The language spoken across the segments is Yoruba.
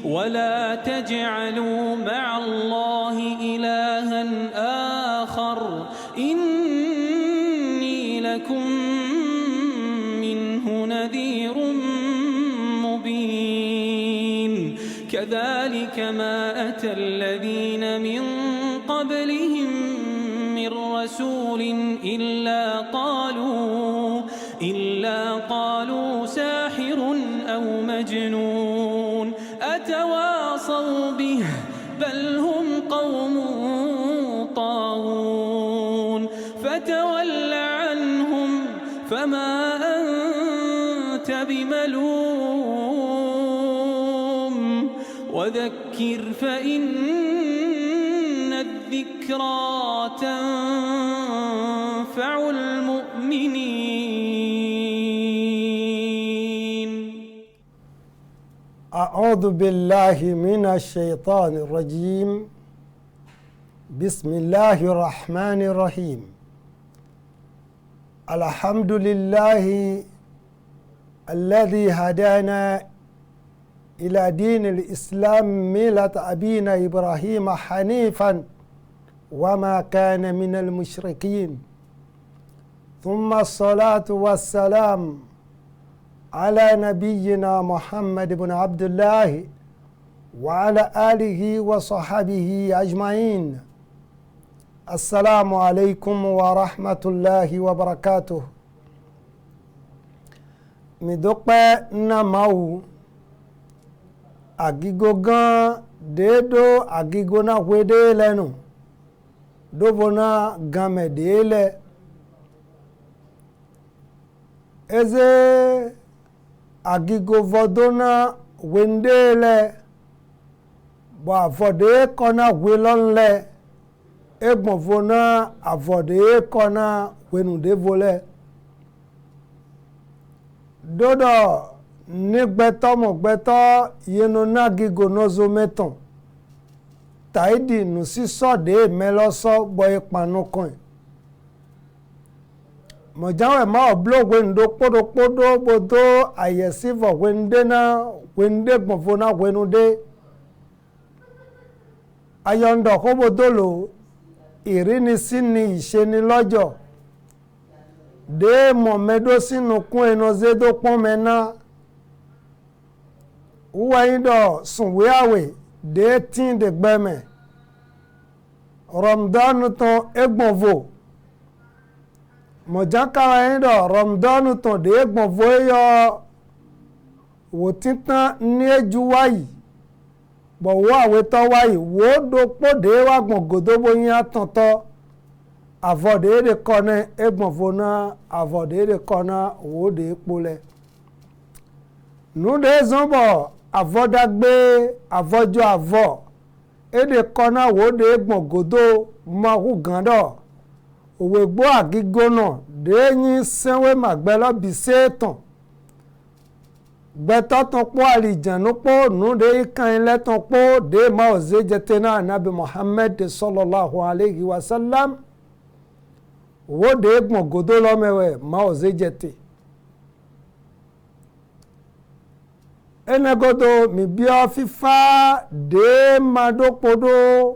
ولا تجعلوا مع الله إلها آخر إني لكم منه نذير مبين كذلك ما أتى الذين من قبلهم من رسول إلا قالوا ساحر أو مجنون أتواصوا به بل هم قوم طاغون فتول عنهم فما أنت بملوم وذكر فإن الذكرى تنفع المؤمنين. أعوذ بالله من الشيطان الرجيم. بسم الله الرحمن الرحيم. الحمد لله الذي هدانا إلى دين الإسلام ملة أبينا إبراهيم حنيفا وما كان من المشركين ثم الصلاة والسلام على نبينا محمد بن عبد الله وعلى آله وصحبه أجمعين. السلام عليكم ورحمة الله وبركاته. مدوكبه نماو agigo gan dedo agigo na wede lenu dobona game dele eze agigo vodona wendele bo avode kona welonle egbon vona avode kona wenude vole dodo nígbẹ́tọ́ mọ̀gbẹ́tọ́ yẹnu nágigo nọ́zọ mẹ́tàn tàídì nù sí sọ́dẹ̀ mẹ́lọ́sọ́ gbọ́ ìpanu kan mọ̀jáwẹ̀ máa blóògbé ǹdó kpódókpódó gbódó àyẹ̀sífọ̀ wẹ́ndé náà wẹ́ndé gbọ̀nfó náà wẹ́nudé ayọ̀ǹdọ̀ kóbodolo ìrínisí ni ìṣeni lọ́jọ́ dé mọ̀mẹ́dó sínú kún ẹnu zédó pọ́n mẹ́ná uwayido sunweawe de tin de gbeme Ramadan ton egbonvo mojaka yido Ramadan ton de egbonvo yo wo titan ni ejuwayi bo wo awe to wayi wo do pode wa gbongodo bo yin atonto avode de kone egbonvo na avode de kona wo de pole nu de zombo avọ́dágbé avọ́jọ́ avọ́ èdè kọ́nà wòde gbọ̀ngòdó mọ́kù gàndọ̀ òwe gbó àgígónà déyìn sẹ́wé màgbẹ́lọ́bì séètàn gbẹ́tọ́tàn pọ́ àlìjànú pọ́ nùdé ìkànnìlẹ́tàn pọ́ dé máa ọ̀zẹ́ jẹ́tẹ́ náà nábì Muhammad sallallahu alayhi wa sallam wòde gbọ̀ngòdó lọ́mẹ̀wẹ̀ máa ọ̀zẹ́ jẹ́tẹ́. Enegodo mi bia fifa de mado podo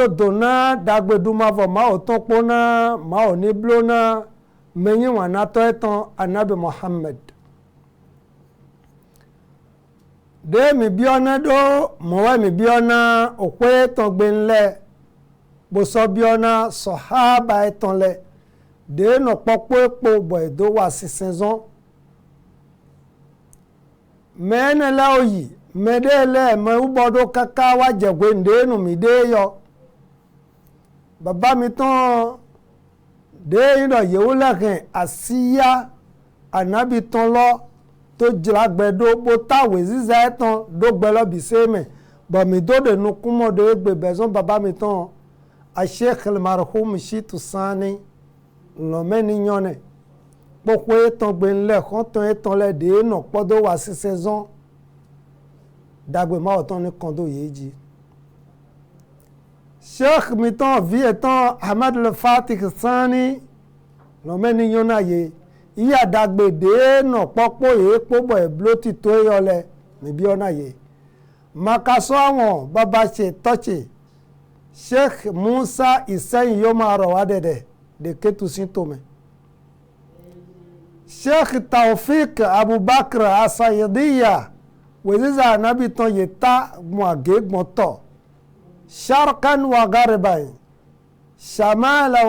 dona dagbedu mavo ma oton pona ma oni blona menyi wana to eton anabi Muhammad de mi bia na do mo wa mi bia na ope ton gbenle bo so bia na sahaba eton le de no popo epo bo edo wa 6 ans mene laoyi medele me ubodo kaka wa jegwe ndenu mi de yo baba mi ton de ino yewula kan asiya anabi ton lo to jlagbedo bo tawe ziza eton do gbelo bi seme ba mi do de nu kumo de gbe bezon baba mi ton a sheikh al marhum Shitu Sani lo meni nyone pokwe etan gbenle kontan etan le de no podo wa 6 ans dagbe ma otan ni kondo yeji Sheikh mi tan vi etan Ahmad al Fatih Sani lo meni nyona ye iya dagbe de no popo e pobo e bloti to yole mi bi ona ye makaso àwọn baba ṣe tọ́ṣe Sheikh Musa Ìsẹ́yìn yóò máa rọ̀ wá dẹ̀dẹ̀ de ketu sí tòmẹ́ Sheikh Taofik Abubakar Asayidiyya wèziza anabi tán yẹ ta gbọ̀n àgégbọ̀n tọ̀ sharkan wa gariban shamala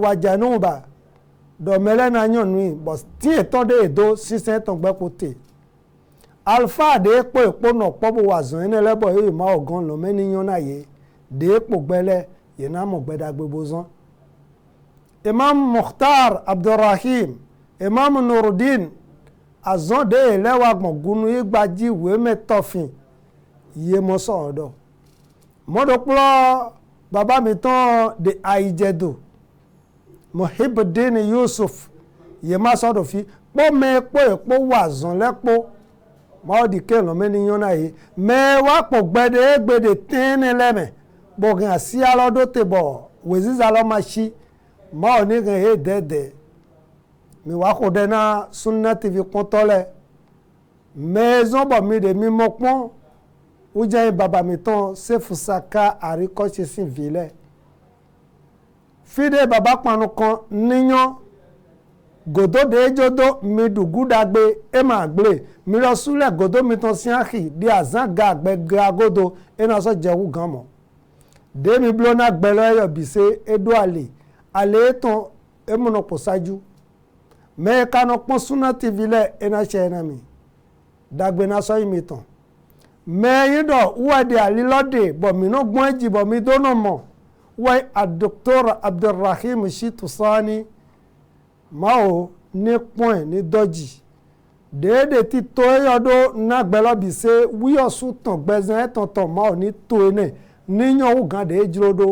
wa januba dọ̀mẹ́lẹ́ náà yàn nù bọ̀ tí ètò dé èdò sísẹ́ tán gbẹ́kọ̀ tè alfa de kpo ekpono kpobo wazon ene lebo e ma ogan lo meni yon aye de kpo gbele ye na mo gbeda gbebozon Imam Mukhtar Abdurrahim Imam Nuruddin azon de lewa gbogunu igbaji we metofin ye mo so odo modo plo baba mi ton de Aijedo Muhibbuddin Yusuf ye ma so do fi po me po epo wazon lepo ma di ke lo meni yona yi me wa po gbede tin leme bo gan si alodo te bo weziza lo machi ma oni gan he dede mi wa ko de na Sunna TV kontole maison bo mi de mi mopon o je baba mi ton Sefu Saka Arikoche sin vile fide baba panu kan niyan godo de jodo mi dugu dagbe e ma gble mi lo sule godo mi ton si ahi di azan ga gbe ga godo e na so jewu gan mo de mi blo na gbe lo yo bi se edo ale ton e mo no posaju me ka no pon Sunna TV le e na che na mi dagbe na so mi ton me yin do wa de ali lode bo mi no gbon ji bo mi do no mo wa a Dr. Abdurrahim Shitu Sani mao ní point ní dọ́jì déédéé tí tó yọdó nágbẹ́lọ́bì ṣe wíyọ̀sùn tàn gbẹ́sẹ̀ tọ̀tàn mao ní tó ẹnẹ̀ níyàn ògàn déé jíròdó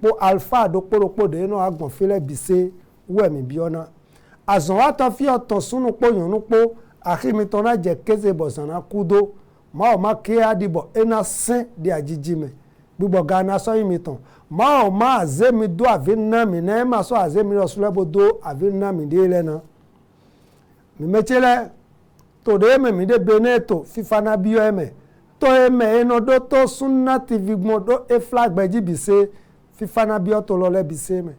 po alfa dókòrópò déé náà àgbọ̀n fílẹ̀ bì ṣe wẹ̀mí bí ọ̀nà àzàn wa tán fi ọ̀tàn súnú pò yànnú pò àkímitàn náà jẹ́ kéze bọ̀sán náà kúdó mao má ké àdìbọ̀ ẹ̀nà sẹ́n di àjíjí mẹ́ gbígbọ̀ gánà sọ́yìn mi tàn mao ma azemi do avinami na ma so azemi rosulebo do avinami de lena mi mechele to de me mi de beneto fifana bio eme to eme eno do to Sunna TV gmodo e flag beji bise fifana bio to lole bise me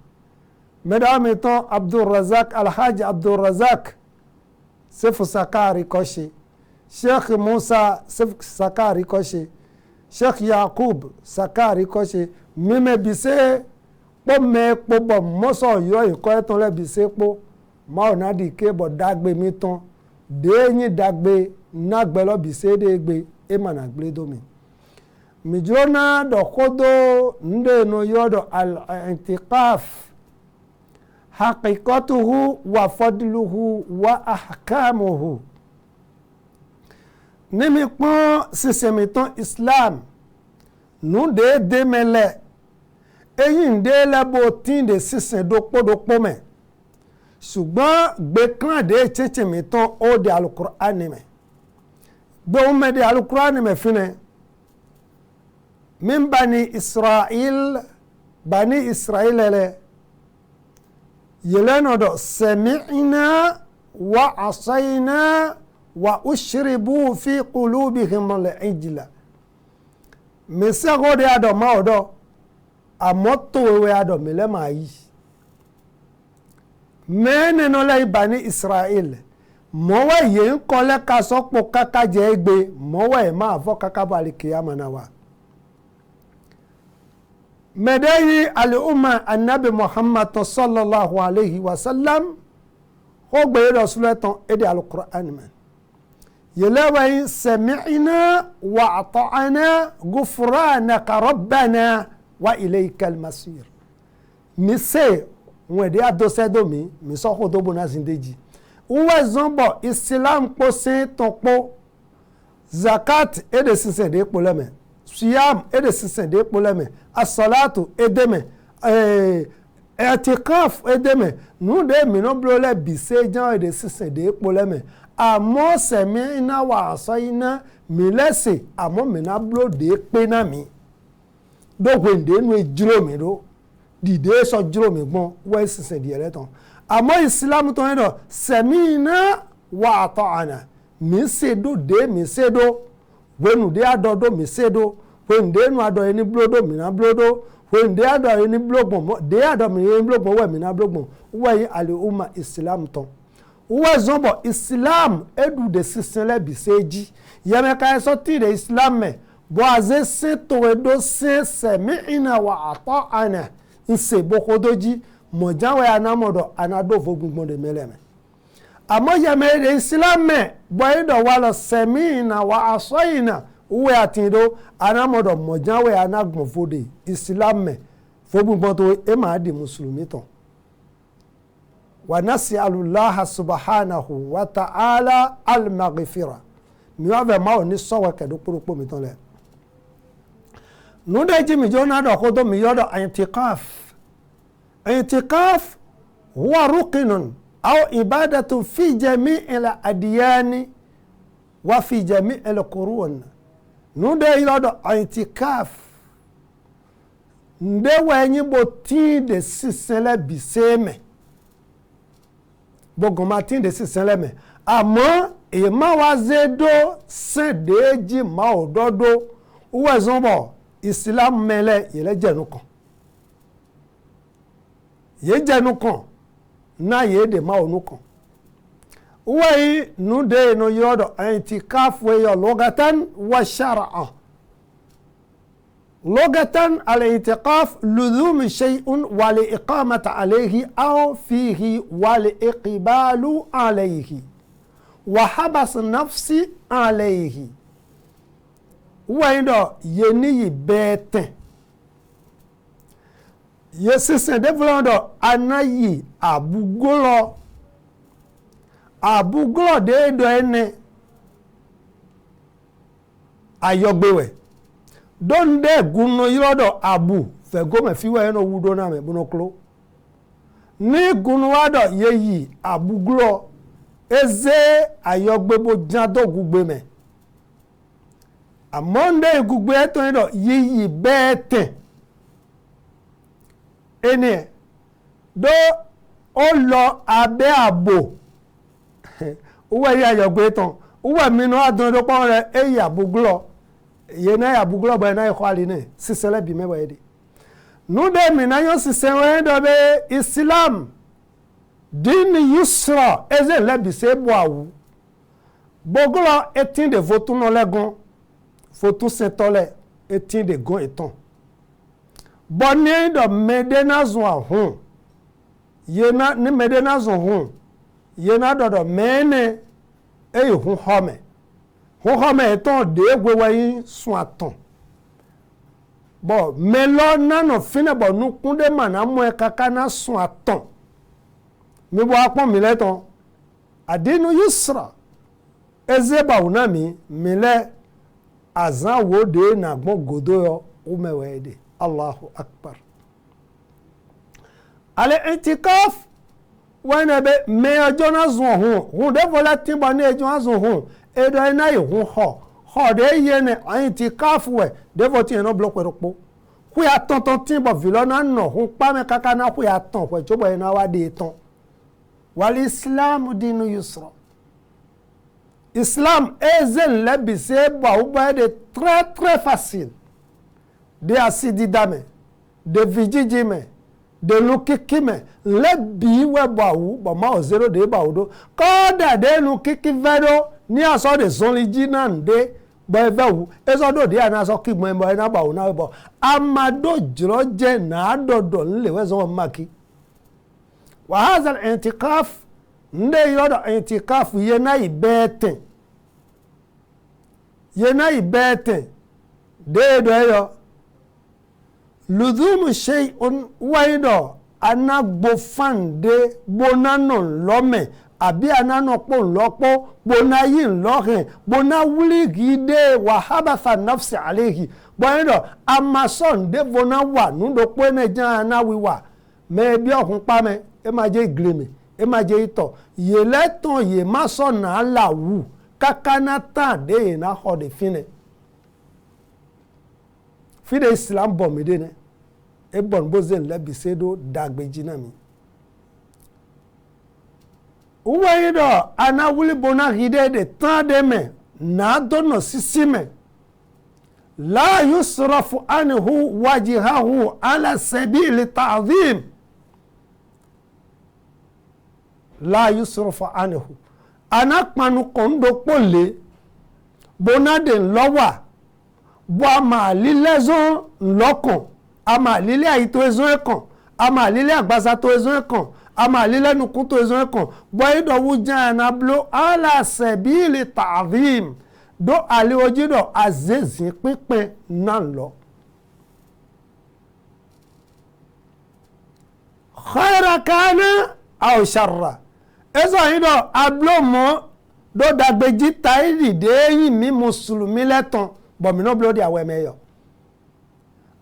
mesdames et ton Abdurrazak Alhaji Abdurrazak Sefu Saka Arikoche Sheikh Musa Sefu Saka Arikoche Sheikh Yakub Saka Arikoche mímẹ́ bí ṣe pọ́ mẹ́ pọ́ bọ̀ mọ́sọ̀ yọ ìkọ́ ẹ̀tàn lẹ́bi ṣe pọ́ máa náà di ké bọ̀ dágbé mi tán déyìn dágbé nágbẹ́ lọ́bi ṣe dé gbé ẹ̀mà nágbé domi. mìjọ́ náà dọ̀kọ́dọ̀ ndéènú yọ̀dọ̀ al-intiqaf haqiqatuhu wa fadluhu wa ahkamuhu. níbi pọ́n sísèmí tán Islam nù déédéé mẹ́lẹ̀ eyin de labo tin de sisin dopodopò me ṣùgbọ́n gbẹ̀kan de chichimi ton o de alukur'ani me gbe o me de alukur'ani me fine min bani Israil le yeleno do sami'na wa asayna wa ushribu fi qulubihim al-ijla mesago de ado ma odo àmọ́tò wewe adọ̀ mi lẹ́mà yìí mẹ́nìnà lẹ́yìn bá ní Israel mọ́wọ́ yìí ń kọ́ lẹ́ka sọ́pọ̀ káká jẹ́ gbé mọ́wọ́ ẹ̀ máa fọ́ káká bá lè kéya mọ́nà wa mẹ́dẹ́yìn alìhùmà annabi Muhammad sallallahu alayhi wa sallam ó gbé rọ̀sùlẹ̀ tán èdè al-Qur'an mẹ́ yẹlẹ́wẹ̀yìn sami'na wa ata'na ghufranaka rabbana wa ilayka al-masir mi se wọ́n de adosedo mi so ko do bona zindeji uwe zombo Islam po se topo zakat e de sisen de poleme siyam e de sisen de poleme as-salatu edeme etikaf edeme nu de mi no blole bi se jan e de sisen de poleme àmọ́ semi ina wa asayina mi lese àmọ́ mi na blo de pe na mi dókòndé nu ejúrò mi ro dìde sọ júrò mi gbọ́n wọ́n sísẹ̀ di ẹ̀rẹ́ tán àmọ́ ìsìlámù tó ń dọ̀ sẹ̀mí iná wà àtọ̀ àná mi ṣèdó dé mi ṣèdó wenu de adodo mi sedo when de nu ado eni blodo mi na blodo when de ado eni blogbon de ado mi eni blogbon we mi na blogbon we ali umma islam ton we zombo islam edu de sisenle biseji yeme ka so ti de islam me bo aze se to edo se sami'na wa ata'ana nse bokodoji mojanwe anamodo anado fogbon de meleme àmọ́ yẹmẹ islam me boyido wala sami'na wa asayna uwe atindo anamodo mojanwe anagbon fode islam me fogbon to e ma di muslimi ton wa nas'alullaha subhanahu wa ta'ala al-maghfira mi wa be ma oni sowe kedo poropo mi ton le nu de ji mi jona do ko do mi yodo i'tikaf huwa ruqnun أو إبادة في جميع الأديان وفي جميع القرون نودي إلى اعتكاف ndewe nyi boti de sisele biseme bogoma tin de sisele me àmọ́ e ma wa zedo se deji ma ododo uwe zonbo islam mele yele jenu kan ye jenu kan na ye de ma onu kan uwe nu de no yodo i'tikaf we yo logatan wa shar'a logatan al-i'tikaf luzum shay'un wa li'iqamati alayhi aw fihi wa li'iqbalu alayhi wa habas nafsi alayhi uwe ndo ye ni bete ye sisen de vlondo anayi abugolo de do ene ayogbewe donde gunu yirodo abu fe gome fiwe no wudo na me bunoklo ni gunu wado yeyi abugolo eze ayogbebo jado gugbe me amonde gugbe eto ndo yeyi bete eni do o lo abe abo uwe ya yogbe ton uwe mi no adun do pon re eyi abuglo ye na ya abuglo ba na ikhwali ne sisele bi mewa ede nu de mi na yo sisele do be islam din yusra eze le bi se bo awu boglo etin de votun no legon fotun setole etin de gon eton bonni do medena zwa hun yena ni medena zwa hun yena do mene e hun home eton de gwewa yin sun aton bo melo nano fine bo nu kunde mana mo e kaka na sun aton mi bo apon mi leton adinu yusra ezeba unami mile azan wo de na gbon godo yo umewe de Allahu akbar al-i'tikaf wana be me ojo na zun hun de vola tin ba ni ejo azun hun edo ina yi hun ho de ye ne i'tikaf we de vo tin no block ropo ku ya ton tin bo vilo na no hun pa me kaka na ku ya ton ko jobo ina wa de ton wal islam dinu yusra islam ezen le bi se ba u ba de très facile de asididame de vijijime de lukikime le bi we bawu bo ma o zero de bawudo ko da de lukiki vedo ni aso de zonliji na nde bo evewu ezo do de ana so ki mo na bawu na bo amado jroje na dodo nle we zo maki wa hadha al-i'tikaf nde yodo i'tikaf ye na ibete de do yo luzum shay'un waido anagbo fande bonano lome abi anano po lopo bonayin lohe bona wuli gide wa habatha nafsi alayhi boyido amason de bona wa nudo po ne jan na wiwa me bi okun pa me e ma je igleme e ma je ito ye leton ye mason na lawu kakana ta de na ho de fine fide islam bo mi de ne e bon bozen le bisedo dagbeji na mi uwe yido ana wuli bona hide de tan de me na dono sisi me la yusrafu anhu wajhahu ala sabili ta'zim la yusrafu anhu anapanu kondo pole bonade lowa bo ama lilezon lokon ama lile ayito ezon ekan ama lile agbasa to ezon ekan ama lile nukun to ezon ekan bo ido wujana blo ala sabili ta'zim do ale ojido azezin pínpín nan lọ khaira kana aw sharra ezo yido ablomo do dagbeji taidi de yin mi muslimi leton bo mi no blo di awe meyo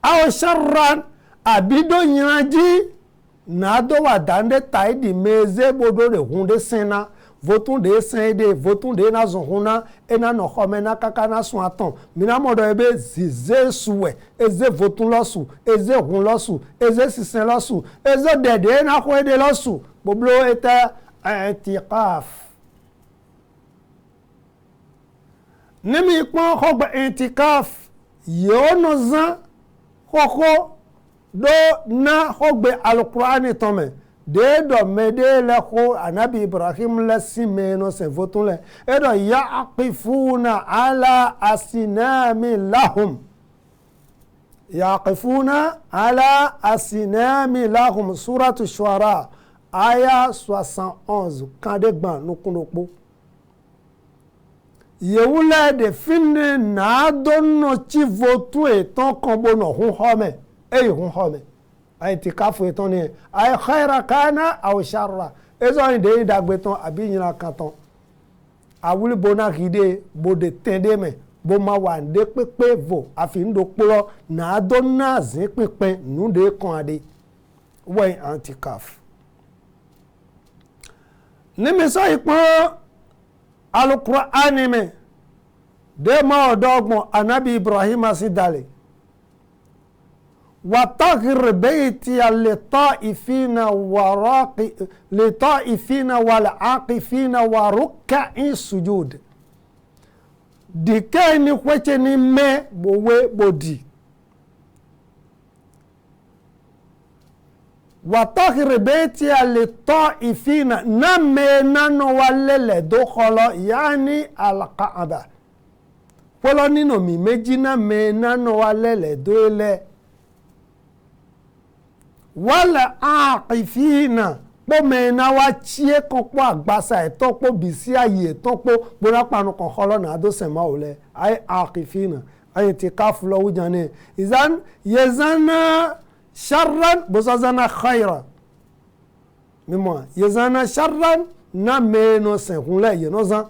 aw sharran abido yanji na do wa dande taidi meze bodo re hunde sena votun de sende votun de na zonhuna ena no khomena kakana sun aton mina modo ebe zize suwe eze votun losu eze hun losu eze sisen losu eze dede na khwede losu boblo eta i'tikaf nimi pon khogba i'tikaf yono zan khoko do na khogbe alqur'ani tome de do mede le ko anabi ibrahim la simeno se votun le e do yaqifuna ala asinami lahum yaqifuna ala asinami lahum suratu shuara aya 71 kande gban nukunopo yewula de finne na donno chi votu e ton kombo no hun home e hun home i'tikafu eton ni ay khaira kana aw sharra ezo inde dagbeton abi yina kanton awuli bona gide bode tende me bo ma wa nde pepe vo afi ndo poro na do na zin pepe nunde kan ade we i'tikaf ni mi so ipon alquran me de ma odogbon anabi ibrahim asidale وطهر بيتي للطائفين والعاكفين وركع السجود dike ni kweche ni me bowe bodi وطهر بيتي للطائفين نمي نانو walele do kholo yani alqaaba polo nino mi meji na me nano walele do ile wala aqifina po mena wa chie kan po agbasa e to po bisi aye to po bora panu kan kholo na do se ma ole ay aqifina ay i'tikaf lo wujane izan yazana sharran bozazana khaira mimo yazana sharran na meno se hunle ye no zan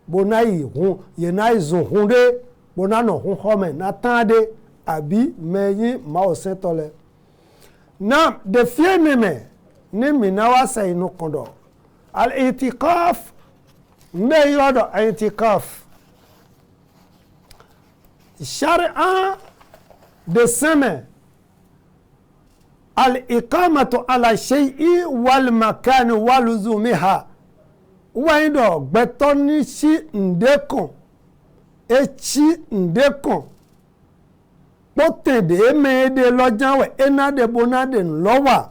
bonai hun ye nai zo hunde bonano hun khome na tande abi meyi ma o se tole na de fieneme ni minawa say no kondo al i'tikaf me yodo i'tikaf shar'a de seme al iqamatu ala shay'i wal makan wal luzumiha waindo betoni si ndekon echi ndekon potede mede lojanwe enade bonade nlowa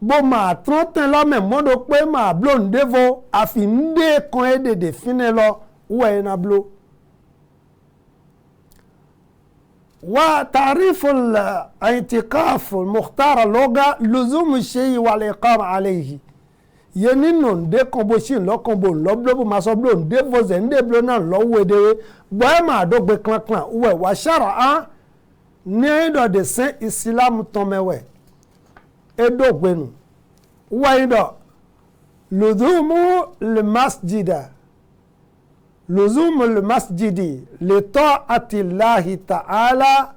bo ma troten lo me modo pe ma blo ndevo afi nde kon ede de fine lo we na blo wa ta'rif al-i'tikaf al-mukhtar loga luzum ash-shay wal iqama alayhi yenino nde kon bo si lo kon bo lo blo ma so blo ndevo ze nde blo na lo wede bo ma dogbe klan we wa shar'a ni do de saint islam ton mewe edogbenu waido luzumu almasjida luzumu almasjidi li ta'ati llahi ta'ala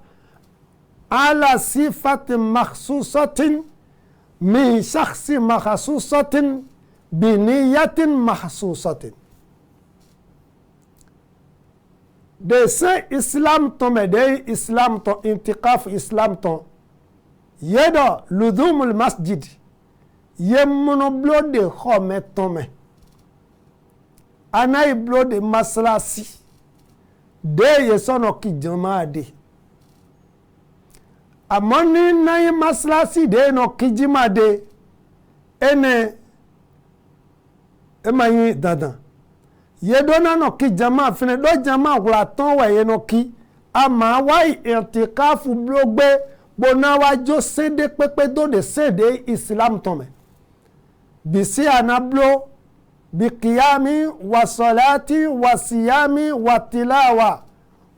ala sifatin makhsusatin min shakhsi makhsusatin bi niyatin makhsusatin de saint islam ton mede islam ton i'tikaf islam ton yedo ludhumul masjid yemono blode khome tome anai blode maslasi de ye sono ki jama de amoni na yi maslasi de no kijima de ene emayi dadan ye dona no ki jama fine do jama wala ton wa ye no ki ama wa i'tikafu blogbe bona wa jo sede pepe do de sede islam tome bisi anablo bi qiyami wa salati wa siyami wa tilawa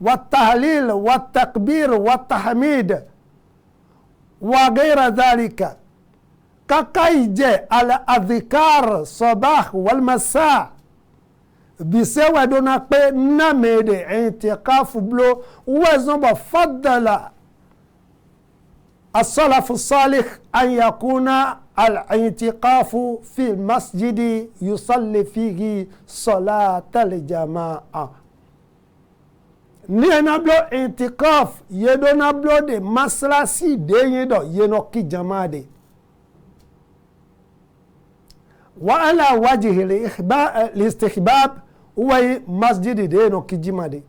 wa tahlil wa takbir wa tahmid wa ghayra dhalika kakaije al adhikar sabah wal masa bisewa dona pe namede i'tikafu blo wazon ba faddala السلف الصالح أن يكون الاعتكاف في المسجد يصلي فيه صلاة الجماعة ni enablo i'tikaf yedo nablo de maslasi de yedo yeno ki jama de wa ala wajhi al-istihbab huwa masjid de no ki jima de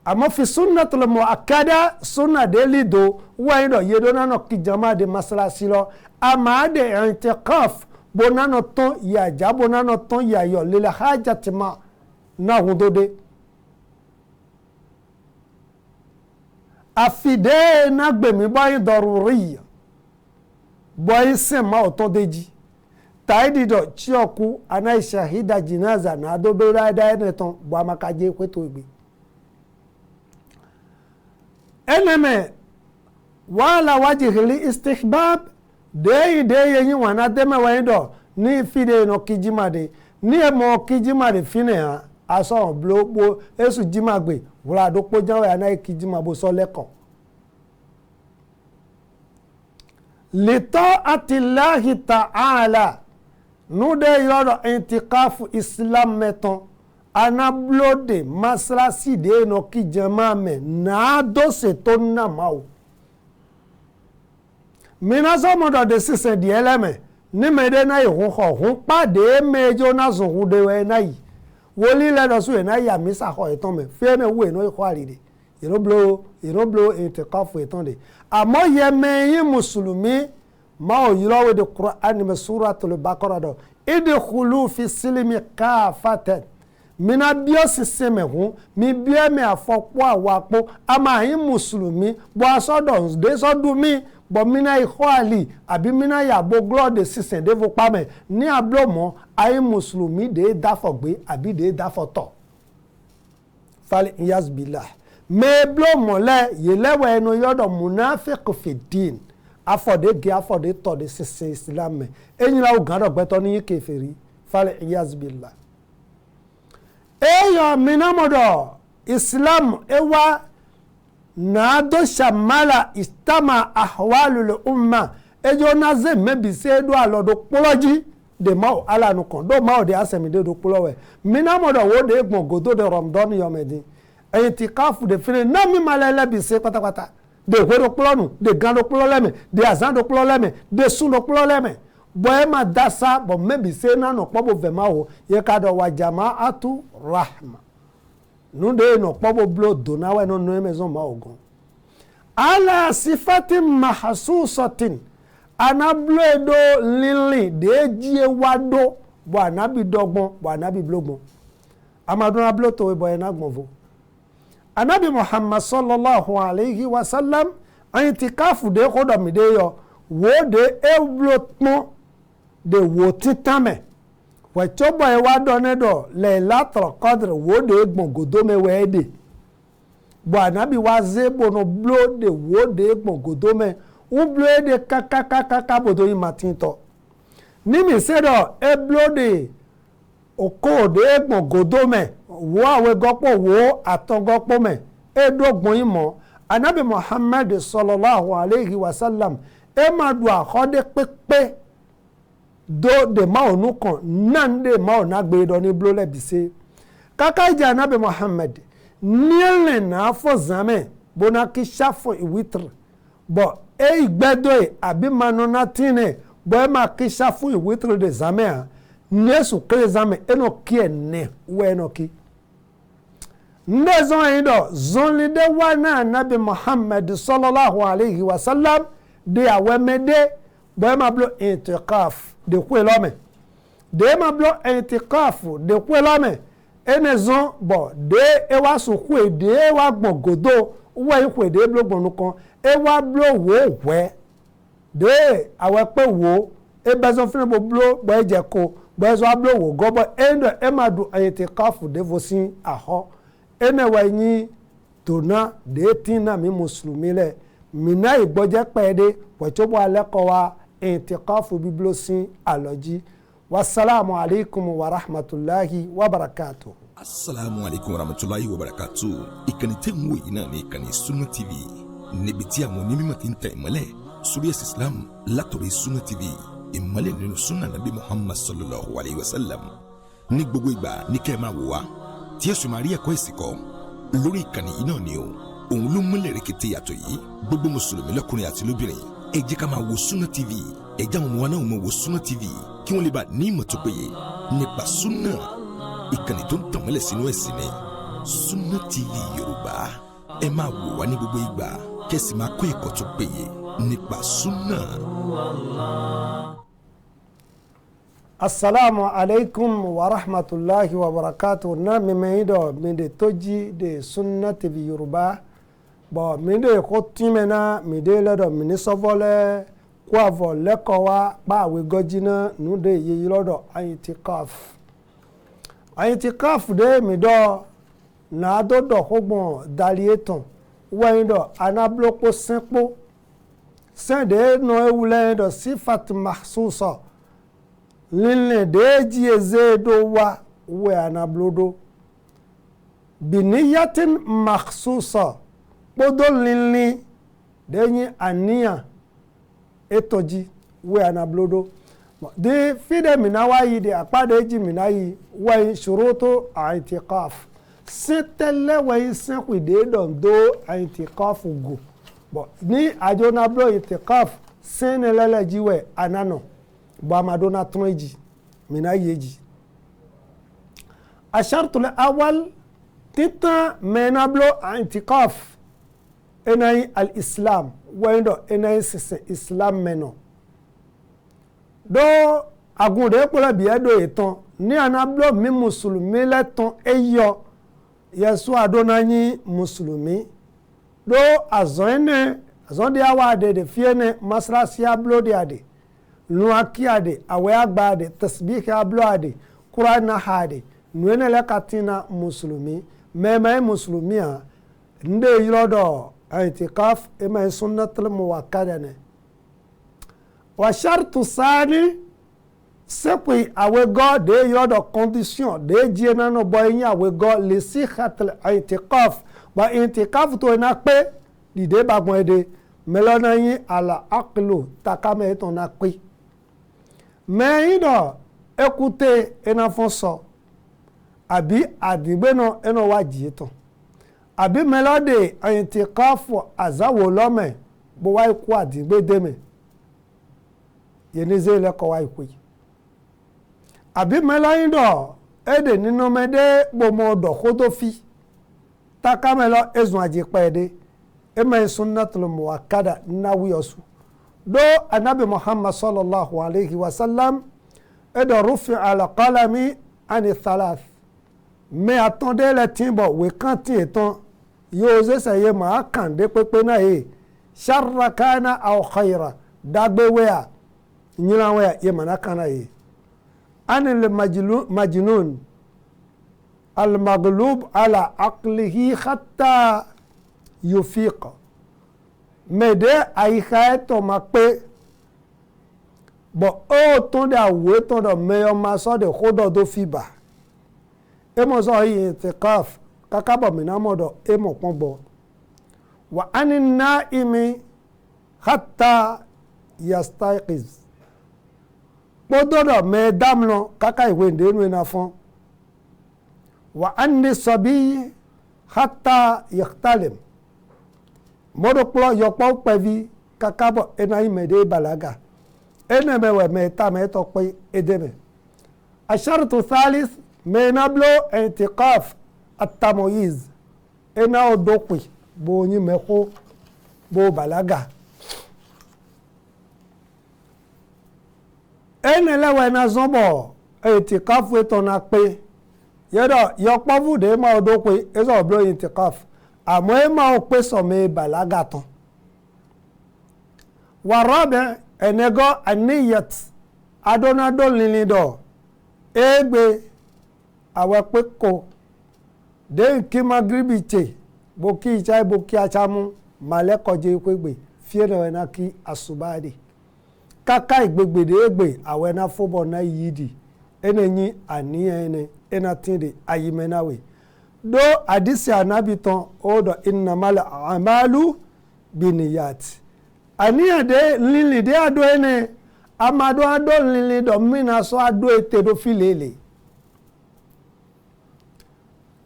amma fi sunnatul muakkada sunna de lido waydo yedo no ki jama de maslasi lo ama de i'tikaf bonano ton ya jabonano ton ya yo lil hajati ma na hundode afide na gbemi boy daruri boy sema otodeji taidi do chioku ana shahida jinaza na do be raida eneton bo amakaje kweto igbe eneme wala wajhi istihbab de yin wana deme waido ni fide no kijimade ni emo kijimade fine ha aso blobo esu jimagbe wala do po janwe ana kijimabo so lekon li ta'atillahi ta'ala nude yodo intikafu islam meton ana blode maslasi de no kijama me na do se tonna mawo mina so modo de sise di eleme ni mede na ihun ho hun pade mejo na so hu de we na yi woli le do so na ya mi sa ho eton me fe me we no ko aride iroblo intikafu eton de amo ye me yin muslimi ma o yirawe de qur'an me suratul baqara do idkhulu fi silmi kafatan mina bio siseme hu mi bio me afopo awapo ama yin muslimi bo asodo de so du mi bo mina ikhwali abi mina ya bo glo de sisen de vo pa me ni ablomo ayin muslimi de dafogbe abi de dafoto fal iyaz billah me blomo le yelewe eno yodo munafiq fi din afode to de sise islam eyin la o gan do gbeto ni kèfèrí fal iyaz billah eyo minamodo islam ewa na do shamala istama ahwalul umma ejo naze mebi se do alodo poloji de ma ala nu kon do ma o de asemi de do polowe minamodo wo de gbon godo de ramadan yomedi i'tikafu de fine na mi malele bi se pátápátá de horo plonu de gando ploleme de azando ploleme de sundo ploleme boy ma dasa bo mebi se na no pobo vemawo ye ka do wa jama'atu rahma nu de no pobo blo donawe no no maison ma ogun ala sifatin mahsusatin anablo do lili de jie wado bo anabi dogbon bo anabi blogbon amadun ablo to boy na gbonvo anabi muhammad sallallahu alaihi wasallam i'tikafu de ko do mi de yo wo de eblo pon de wo titame we chobo e wa do ne do laylatul qadr wo de gbongodo me we de bo anabi wa ze bono blo de wo de gbongodo me u blo de kaka bodo yin matinto ni mi se do e blo de oko de gbongodo me wo awe gopo wo atogopo me e dogbon yin mo anabi muhammad sallallahu alaihi wasallam e ma do akhode pepe do de ma onu kan nan de ma ona gbe do ni blo le bi se kaka ija anabi muhammad niele na fo zame bona ki shafo iwitr bo e igbedo e abi manona tine bo e ma ki shafo iwitr de zame a nesu kre zame eno ki ene we eno ki nde zon yi do zon li de wana nabi Muhammad sallallahu alaihi wasallam de awemede bo ma blo intikaf de kwelome de ma blo intikaf de kwelome ene zon bo de e wa su kwe de wa gbogodo wa yi kwe de blo gbonu kan e wa blo wo we de awe pe wo e bezon fun bo blo bo eje ko bo zo blo wo gobo endo e ma du intikaf de vosin aho ene wa yin tona de tina mi muslimi le mina igboje pede wacho bo ale ko wa intikafu biblosin aloji wassalamu alaikum wa rahmatullahi wa barakatuh. Assalamu alaikum wa rahmatullahi wa barakatuh. Ìkànnì tẹ́ ń wò yìí náà ní ìkànnì Sunna TV níbi tí àwọn onímọ̀ ti ń tẹ ìmọ́lẹ̀ sórí ẹ̀sìn Islam látọ̀rí Sunna TV ìmọ́lẹ̀ nínú sunna nabi Muhammad sallallahu alayhi wa sallam. Ní gbogbo ìgbà ní kẹ́ ẹ máa wò wá tí ẹ sì máa rí ẹ̀kọ́ ẹ̀sìn kọ́ lórí ìkànnì yìí náà ni o. Òun ló múlẹ̀ rẹ̀kẹ̀tẹ̀ yàtọ̀ yìí gbogbo mùsùlùmí lọ́kùnrin àti lóbìnrin ẹ jẹ́ ká máa wo Sunna TV ẹ jẹ́ àwọn ọmọ wa náà máa wo Sunna TV kí wọ́n lè bá ní ìmọ̀ tó péye nípa sunna ìkànnì tó ń tàn mọ́lẹ̀ sínú ẹ̀sìn ni Sunna TV Yorùbá ẹ máa wò wá ní gbogbo ìgbà kẹ́sì máa kó ẹ̀kọ́ tó péye nípa sunna. Assalamu alaikum wa rahmatullahi wa barakatuh. Na mimeido minde toji de Sunna TV Yorùbá bo minde ko timena mide ledo minisovole kwa vo leko wa ba we gojina nude ye lodo itikaf de mido na do hogbon dalieton wendo anabloko senpo sende no ewule do sifat mahsusa linle deji ezedo wa we anablodo biniyatin mahsusa bodo linli denyi ania etoji we anablodo de fide minawa yi de apade ji minayi wa shuruto i'tikaf setele wa senku de don do i'tikaf go bo ni ajo na blo i'tikaf senelele ji we anano bo madona tonji minayi ji ashartu al-awwal tita menablo i'tikaf enai al-islam wendo enai sise islam meno do agunde pola biedo eton ni anablo mi muslimi leton eyo yesu adonanyi muslimi do azonde awade de fiene masrasi ablo de ade nuaki ade awe agba ade tasbih ablo ade qur'an hade nuene le katina muslimi meme muslimia nde yirodo i'tikaf ema sunnatul muwakkada ne wa shartu sani sepui awego de yodo condition de jiena no boyin awego li sihatul i'tikaf ba i'tikaf to na pe dide bagbon ede melona yin ala aqlu takame to na pe me ido écoutez ena fonso abi adigbe no eno waji to abi melode i'tikaf azawo lome bo wa iku adigbe deme yenize le ko wa iku abi melayin do ede ninu mede gbomo do kodo fi takamelo ezun aje pede ema sunnatul muwakkada nawi osu do anabi Muhammad sallallahu alaihi wasallam edo rufi ala qalami ani thalath mais attendez le timbo we kanti eton yo ze saye ma kan de pepe na e sharra kana aw khaira dagbe wea nyina wea ye manaka e anil majnun al maghlub ala aqlihi hatta yufiq mede aikaeto mape bo o ton da we ton do meyo maso de khodo do fiba e mo so yi itikaf kakabo minamodo e mo ponbo wa anin naimi hatta yastayqiz bododo me damlo kaka iwe ndenu na fon wa anni sabi hatta yahtalim modo plo yopo pevi kakabo enai mede balaga ene mewe meta meto pe edeme ashartu thalith menablo i'tikaf at-tamyiz ena odokwi bo nyi meko bo balaga enelewe na zombo itikafu eto na pe yedo yokpovu de ma odokwi ezo blo itikafu amo ema o pe so me balaga ton warabe enego aniyat adonado linido egbe awe pe ko de ki magribi che boki ichai boki achamu maleko je kwegbe fiere na ki asubadi kaka igbegbede egbe awe na fobo na yidi enenyi aniye ene enatinde ayimenawe do adisi anabiton odo innamal a'malu biniyat aniya de lili de ado ene amado ado lili do mina so ado ete do filele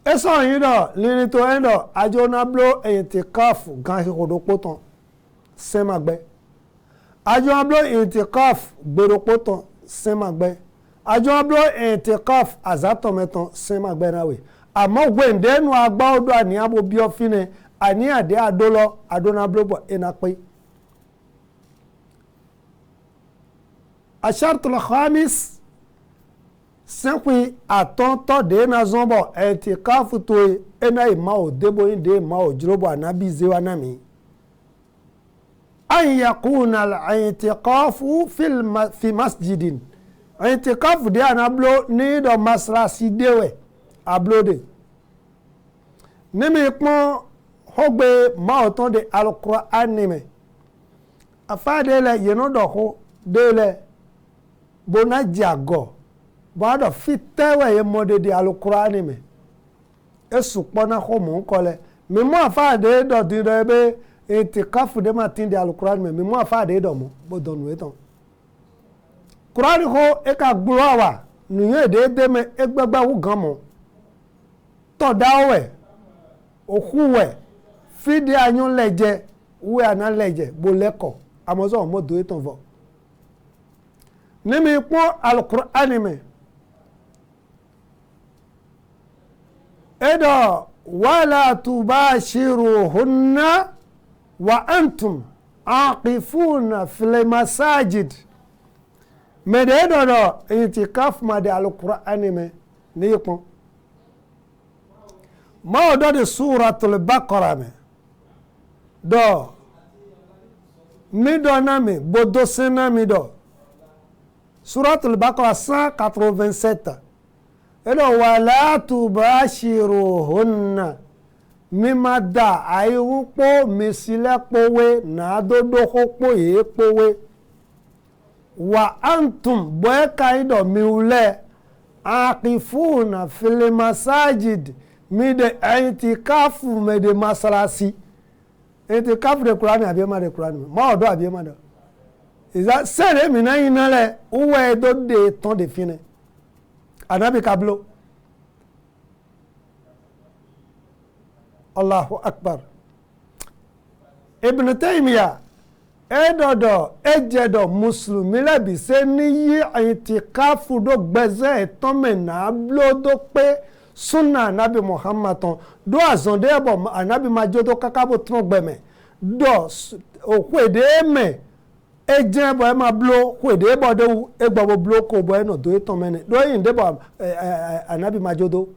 eso yin do lili to endo ajo na blo itikaf gan ko poton semagbe ajo blo itikaf gbero poton semagbe ajo blo itikaf azato meton semagbe nawe àmọ́ gbẹ̀ǹdẹ́ nu agbá ọdọ́ àní abo bí ọfínẹ àní àdé àdólọ́ àdónáblóbọ̀ ẹ̀nà pé. ashartul khamis sẹ́kùn àtọ́ntọ́ dèéna zọ́bọ̀ ẹ̀ǹtì káfùtò ẹ̀nà ìmá ò débò yín dé ìmá ò jíròbọ̀ ànábì zéwá náà mi. an yakuna al-i'tikafu fi masjidin i'tikafu dé ànábló ní ìdọ̀ masalasi déwẹ̀ ablode nimi pon hogbe ma oton de alquran nime afade le yeno do ko dele bona jago bodo fitewe ye mode de alquran nime esu pona ko mo kole mi mo afade do di do be itikafu de matin de alquran nime mi mo afade do mo bodonu eton quran ko e ka gbuwa nuye de me egbegba wu gan mo tọ̀dáwẹ̀ òkúwẹ̀ fídí ayún lẹ́jẹ̀ wé àná lẹ́jẹ̀ bó lẹ́kọ̀ àmọ́sọ́ ọmọdé ètò fọ́ níbi pọ́n alukur'ani mi ẹ̀dọ̀ wala tubashiruhunna wa antum aqifuna fil masajid mẹ́dẹ̀ ẹ̀dọ̀dọ̀ ìtìkáfù màdé alukur'ani mi ní ìpọ́n ma odo de suratul baqara me do mi do na mi bodo sena mi do suratul baqara 187 edo wala tubashiruhunna mima da ayiwu po misile powe na dodo ko po ye powe wa antum boy kaido miule aqifuna fil masajid mi de itikafu me de masalasi itikafu de Qur'an abi ma de Qur'an ma odo abi ma do iza sere mi na yin le uwe do de ton de fine anabi kablo Allahu akbar Ibn Taymiyyah edodo ejedo muslimi lebi se ni yi itikafu do gbeze ton me na blo do pe sunna anabi Muhammad ton do azonde ebo anabi majodo kakabo tron gbeme do okwede me ejen bo e ma blo kwede bo do egbo blo ko bo e no do eton mene do yin de bo anabi majodo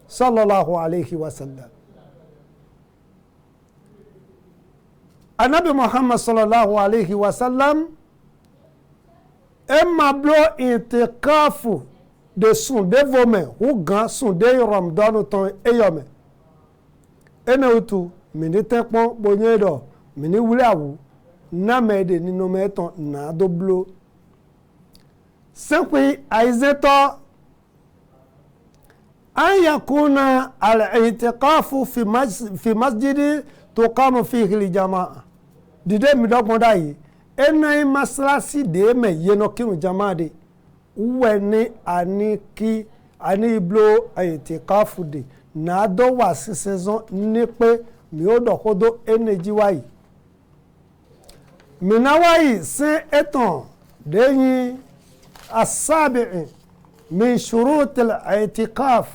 sallallahu alaihi wasallam anabi Muhammad sallallahu alaihi wasallam e ma blo intikafu de sun de vome ou gan sun de Ramadan ton eyome ene utu mini tekpon bonye do mini wule awu na mede ni no meton na doblo senkwi aizeto an yakuna al-i'tikafu fi masjidi tuqamu fihi al-jama'a dide mi dogbon dayi ena maslasi de me yeno kinu jama'a de uwe ni aniki ani iblo itikafu de na do wa si saison ni pe mi o do kodo energy wayi mi na wayi se eton deyin asabi'i min shurut al-i'tikaf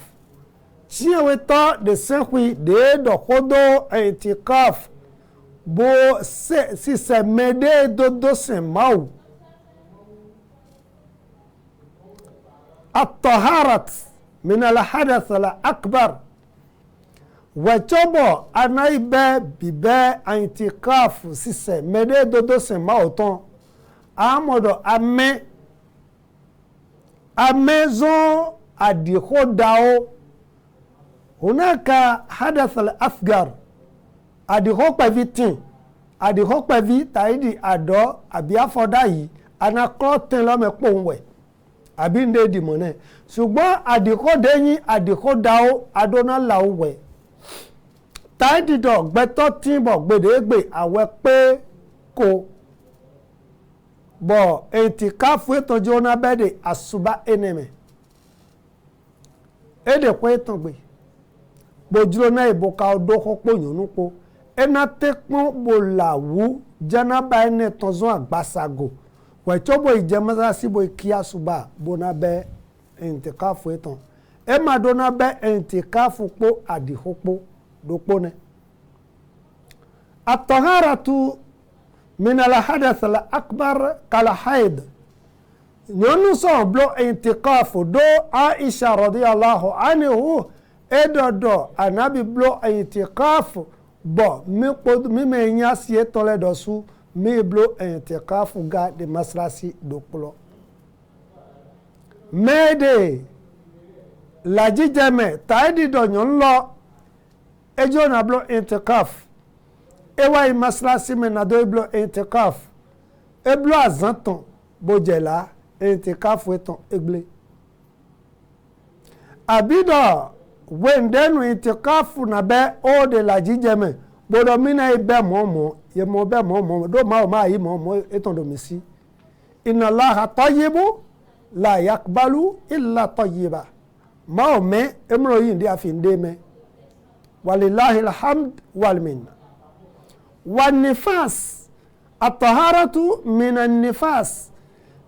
tiwe to de sehui de do khodo itikaf bo si se mede do sen mau at-taharat min al-hadath al-akbar wachobo anaibe bibe itikaf si se mede do sen mau ton amodo amezo adikhodao hunaka hadath al-asghar adikhopevitin adikhopevi taidi ado abi afoda yi anakroten lo mepo nwe abi nde di mone ṣùgbọ́n adikhodeyin adikhodao adona lawe taidi do gbeto tinbo gbedegbe awe pe ko bo etikafu etojo na bede asuba eneme ede ko etongbe bojuro na iboka odo kopo yonupo ena tekpon bolawu janaba ene tonzo agbasago wechobo ijemasa sibo ikia suba bona be etikafu eton e ma do na be etikafu po adihopo dopo ne at-taharatu min al-hadath al-akbar kal-haid nyonu so blo intikafu do Aisha radiyallahu anhu edodo anabi blo intikafu bo mi me nya sie tole dosu mi blo intikafu ga de maslasi doklo mede la jijeme taidi do nyon lo ejo na blo intikafu ewa maslasi me na do eblo intikaf eblo azanton bojela intikaf weton egle abido wendenu intikaf na be o de la jijeme bodo mina ibe momo ye mo be momo do ma yi momo eton do misi inna allaha tayyibu la yakbalu illa tayyiba ma o me emro yi ndi afinde me walillahi alhamd wal minna والنفاس الطهارة من النفاس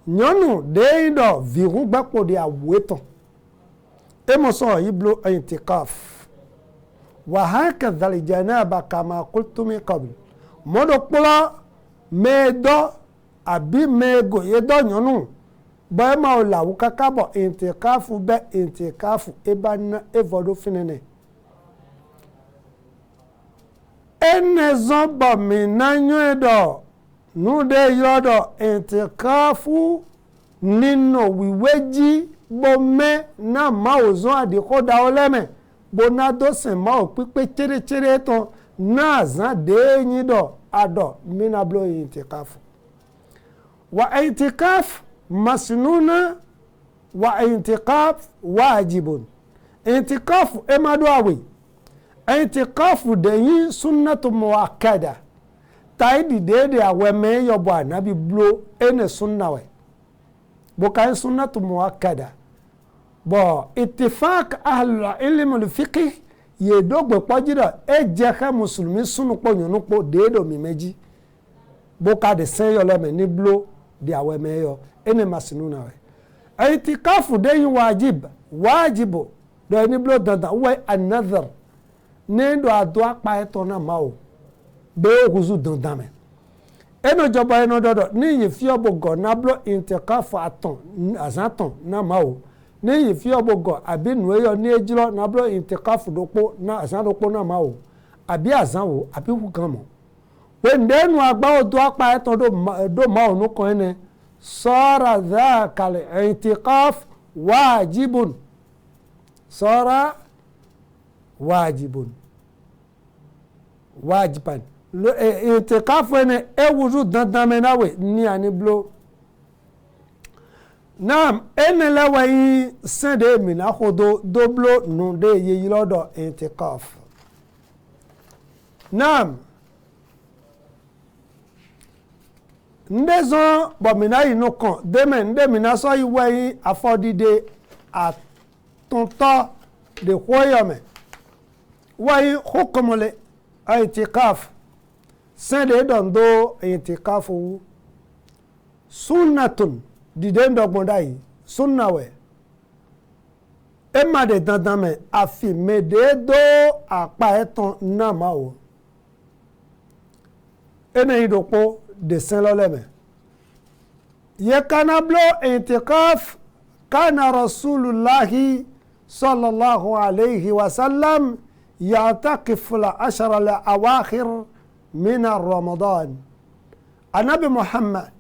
نيونو ديدو فيغو باكو دي أويتو إموسو يبلو انتقاف وهكذا الجنابة كما قلت من قبل مودو قولا ميدو أبي ميغو يدو نيونو بما ولا وكاكابو انتقاف با انتقاف إبان إفودو فينيني ene zomba minanyo edo nude yodo intikafu nino wiweji bome na maozo adikoda oleme bona dosen mao pipe chere to na zan de nyido ado minablo intikafu wa intikaf masnuna wa intikaf wajibun intikafu emado awi intikafu deyin sunnatu muakkada taidi dede aweme yobo anabi blo ene sunnawe boka sunnatu muakkada bo ittifaq ahlul ilm al fiqh ye dogbe pojira eje ka muslimi sunu ponyonu po dedo mi meji boka de sen yo leme ni blo de aweme yo ene masnuna we intikafu deyin wajibu do ni blo dandan we another nendo ado apa eto na ma o be oguzu dandan me eno jobo eno dodo ni yi fi obogo na blo intikafu aton azanton na ma o ni yi fi obogo abi nu eyo ni ejiro na blo intikafu dopo na azan dopo na ma o abi azan o abi hu gan mo we ndenu agba odo apa eto do ma o nu kan ene sara dhakal intikaf wajibun sara wajiban intikafu ene ewuzu dandan menawe ni ani blo nam ene lewe yi sende mina khodo doblo nu de yeyi lodo intikafu nam ndezo bo mina yi no kan deme nde mina so yi we yi afodide atonto de khoyome wayi hukumule itikaf sende dondo itikafu sunnatun didendo gbondai sunnawe ma de dandan me afi me de do apa eton na ma o ene idoko de saint loleme ye kanablo intikaf kana rasulullahi sallallahu alayhi wa sallam يعتكف العشر الأواخر من رمضان anabi Muhammad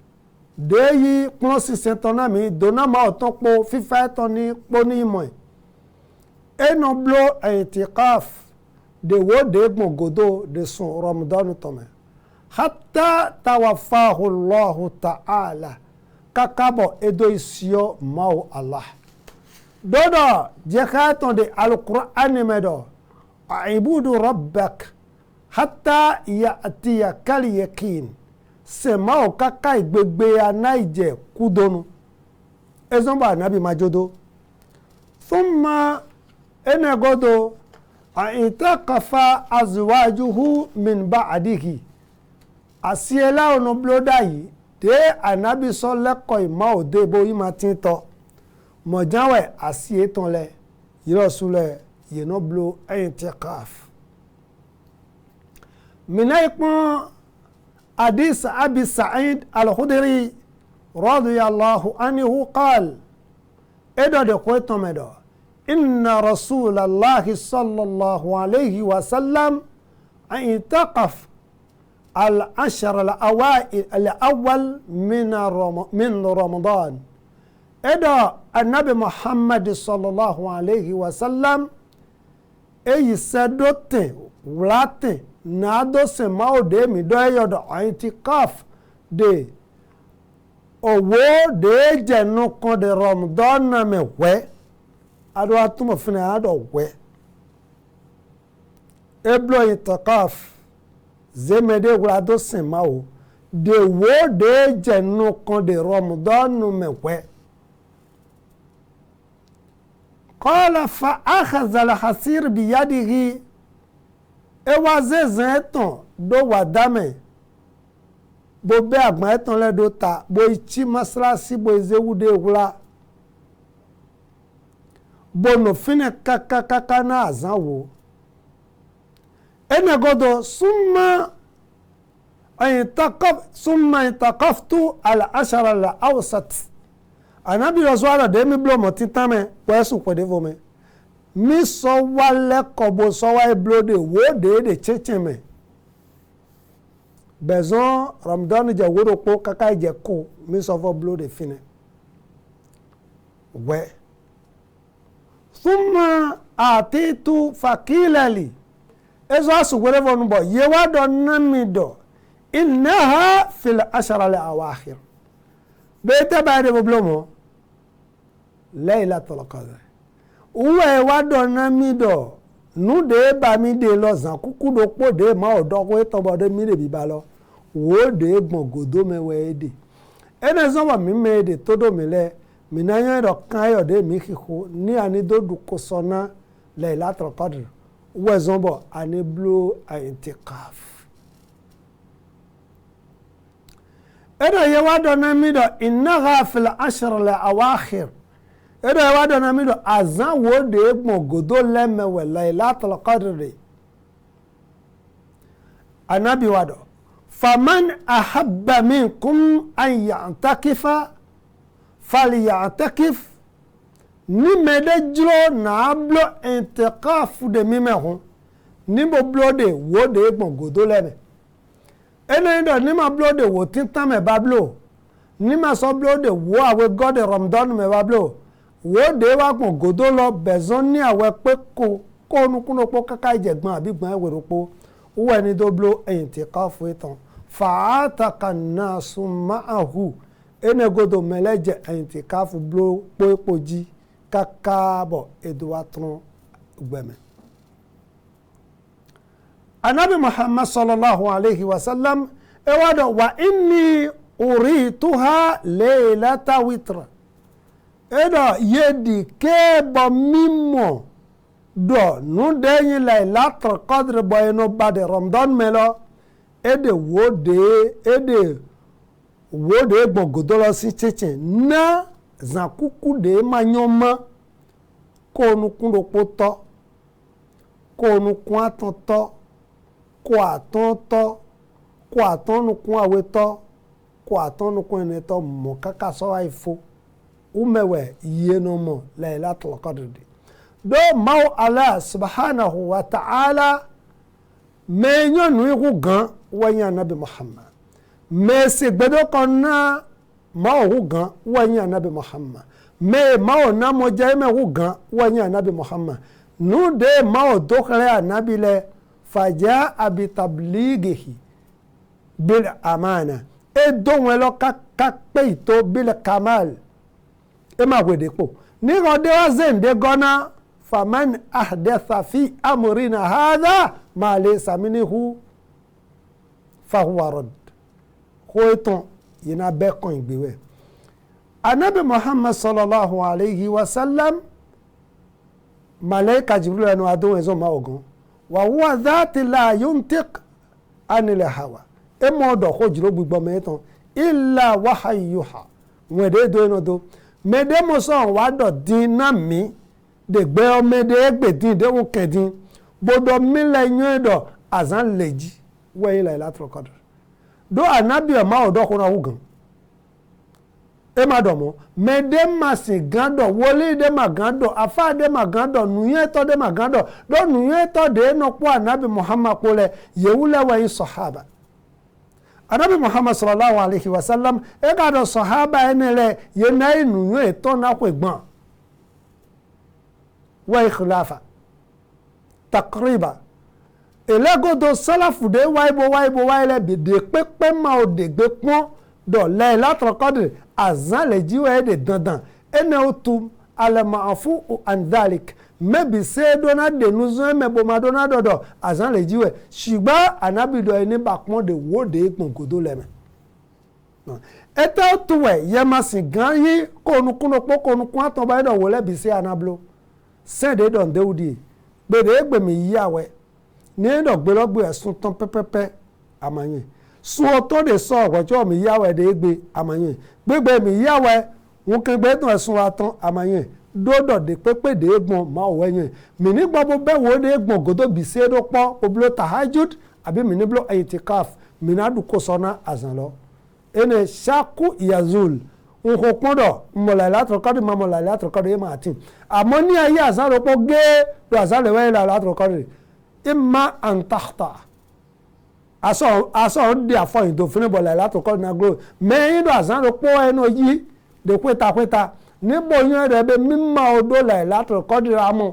deyi kpọnsi sẹtọnami donama ọtọkpọ fífa ẹtọni kpọnimọ enoblo itikaf de wo de gbọngodo de sun Ramadan tọmẹ hatta tawafahu Allahu ta'ala kakabọ edo isiyo mawu Allah dodo jẹkẹtọn de alukur'ani mẹdọ a'ibudu rabbak hatta ya'tiyakal yakin sema o kaka igbegbe anaije kudonu ezomba anabi majodo thumma enegodo aitaqafa azwajuhu min ba'dihi asiela ono blodayi de anabi so leko ima ode bo ima tinto mojanwe asieton le yirosule yeno blo intiqaf minaikun حديث أبي سعيد الخدري رضي الله عنه قال إذا دقيتم إن رسول الله صلى الله عليه وسلم انتقف العشر الأول من رمضان إذا النبي محمد صلى الله عليه وسلم أي سدوت ولاتي nado se mao de mi do yodo intikaf de owo de jenu kon de Ramadan na me we ado atumo fina ado we eblo intikaf zemede wado se mao de wo de jenu kon de Ramadan no me we qala fa akhadha al-hasir bi yadihi ewa zezen eton do wadame bo be agbon eton le do ta bo ichi maslasi bo ezewude wula bo no fine kaka na azanwo enegodo summa intakaftu al-ashara al-awsat anabi rasuala de mi blo mo titame wesu pede vome mi so wale kobo so wa blode wo de checheme bezon Ramadan je woro po kaka je ko mi so fo blode fine we thumma atitu fakilali ezo asu wore vonu bo ye wa do namido innaha fil ashara al awakhir beta baade boblomo laylatul qadr uwe wadona mido nude ba mi de lo zan kuku do po de ma odo ko to bo de mi de bi ba lo wo de gbongodo mewe ede ene zo wa mi me de todo mi le mi na yan do kan yo de mi kiko ni ani do du ko sona laylatul qadr uwe zo bo ani blo intikaf ene ye wadona mido innaha fil ashr al awakhir ede wado na mido azan wo de gbongodo lemewe laylatul qadr anabi wado faman ahabba minkum an ya'takifa falya'takif ni mede jlo na ablo intikaf de mimehu ni bo blo de wo de gbongodo leme ene ndo ni ma blo de wo tintan me bablo ni ma so blo de wo awe god Ramadan me bablo wo de wa gbon godo lo bezon ni awe pe ko nukuno po kaka ijegbon abi gbon ewero po wo ni do blo intikaf etan fa'ataka nasu ma'ahu ene godo meleje intikaf blo po epoji kaka bo edwatron gbeme anabi Muhammad sallallahu alaihi wasallam ewado wa inni urituha laylata witra edo yedi kebo mimo do nu deyin laylatul qadr boyno bade Ramadan melo ede wode gbogodolo si cheche na zankuku de manyoma kó onukun lòpó tọ́ kó onukun àtàn tọ́ kó àtàn tọ́ kó àtàn nukun àwẹ̀ tọ́ kó àtàn nukun ẹni tọ́ mọ̀ kàkà sọ́wọ́ ìfò umẹ̀wẹ̀ yéénu mọ̀ Laylatul Qadr do maw Allah subhanahu wa ta'ala mẹ́yàn nu ihu gan wọ́nyí anabi Muhammad mẹ́sì gbẹdọ́ kan náà maw hu gan wọ́nyí anabi Muhammad mẹ́ maw náà mọ̀ jẹ́ mẹ́ hu gan wọ́nyí anabi Muhammad nu de maw dókèrè anabi lẹ fàjà abitabligihi bil amana e dóhùn lọ ká pé ìtò bil kamal e má wèdè pò nígbà dé wá zèǹdé gọ́nà faman ahdatha fi amrina hadha ma laysa minhu fahuwa radd kó tán yìí náà bẹ́ẹ̀ kàn ìgbéwẹ̀ anabi Muhammad sallallahu alayhi wa sallam malaika Jibril ẹnu adóhùn ẹ̀zọ́ máa ọ̀gán wa huwa dhati la yuntiq anil hawa e mọ̀ ọ̀dọ̀ kó jùlọ gbígbọ́ mẹ́tàn illa wahayyuha wọ́n èdè èdè ẹnu tó mẹ́dẹ́ mọ́sán wà dọ̀ dín náà mí dègbé ọmọdé ẹgbẹ̀dín déwò kẹ̀dín gbọdọ̀ mílẹ̀ yín ẹ̀dọ̀ àzán lèjì wẹ̀yìn Laylatul Qadr do anabi ọ̀ma ọ̀dọ́ kúnra wù gan ẹ má dọ̀ mọ́ mẹ́dẹ́ má sì gán dọ̀ wọlé dẹ́ má gán dọ̀ afá dẹ́ má gán dọ̀ nùyẹn tọ́ dẹ́ má gán dọ̀ dọ́ nùyẹn tọ́ dẹ́ ẹnu pọ̀ anabi Muhammad kúlẹ̀ yẹ̀wúlẹ̀ wẹ̀yìn sọ̀hábà anabi Muhammad sallallahu alayhi wa sallam ẹ ká dọ̀ sọ̀hábà ẹni rẹ̀ yẹn náà nùyẹn tọ́ náà kó gbọ́n wẹ́ẹ̀ khilafa takriba elegodo sálàfù dé wáyébó bèdè pépé máa ò dègbé pọ́n dọ̀ Laylatul Qadr àzán lè jíwẹ́ èdè dandan ẹnẹ ó tu alẹ́mọ̀ọ́fù andalik mẹ́bi ṣé dọ́nà dẹnu zọ́n mẹ́bọ máa dọ́nà dọ̀dọ̀ àzán lè jíwẹ́ ṣùgbọ́n ànábìdọ̀ ẹni bá pọ́n de wó de gbòǹgòdó lẹ́mẹ̀. ẹtẹ́ ó tu wẹ̀ yẹ máa sìn gan yí kónukúnopó kónukún àtọ̀bá ẹ̀dọ̀ wọlé bí sí anáblo sẹ́ẹ̀dẹ̀ dọ̀ ndéwùdì gbèdé gbèmí yí àwẹ̀ ní ẹ̀dọ̀ gbélọ́gbé ẹ̀sùn tán pẹ́pẹ́pẹ́ àmàyìn sun ọtọ́ de sọ ọ̀pọ̀jọ́ mi yí àwẹ̀ dé gbé àmàyìn gbégbé mi yí àwẹ̀ wọn kẹgbẹ́ tán ẹ̀sùn wa tán àmàyìn dódò de pépé dé gbọ̀n máa wọ̀ ẹ̀yìn mi ní gbọ́bọ̀ bẹ́ẹ̀ wò dé gbọ̀n gòdó bì sí ẹ̀dọ̀ pọ́ obìnrin tahajud àbí mi ní blo itikaf mi ní àdúkò sọ́nà àzàn lọ ẹnì ṣáku yazul nko kpọ́dọ̀ mọ̀ Laylatul Qadr ma mọ̀ Laylatul Qadr yẹ máa tì àmọ́ ní ayé àzáròpọ̀ gé lọ àzáròwẹ́ Laylatul Qadr imma an takhta asọ di àfọyín tó fún bọ̀ Laylatul Qadr náà gbó mẹ́yìn lọ àzáròpọ̀ ẹnu yí de pétapéta níbo yẹn rẹ̀ bẹ mímọ́ odó Laylatul Qadr amọ̀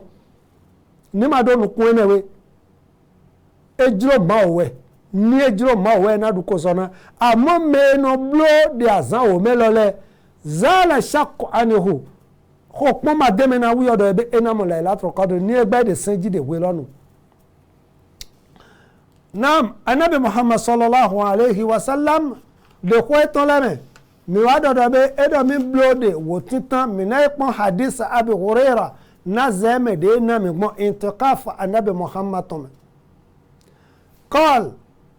nímàdó nukun ẹnẹwé ejúrò máa wẹ̀ ní ejúrò máa wẹ̀ náà dùkọ̀ sọ̀nà àmọ́ mẹ́nu bló di àzán òmẹ́lọ́lẹ̀ zala shakku anihu ko kpɔma deme na wuyo dɔ ebe enamu Laylatul Qadr ni egbe de senji de we lɔnu naam anabi Muhammad sallallahu alayhi wa sallam de ko eton lɛmɛ mi wa dɔ dɔ be edo mi blo de wo titan mi na ekpɔn hadith Abi Huraira na zɛmɛ de na mi gbɔn intikaf anabi Muhammad tɔmɛ kɔl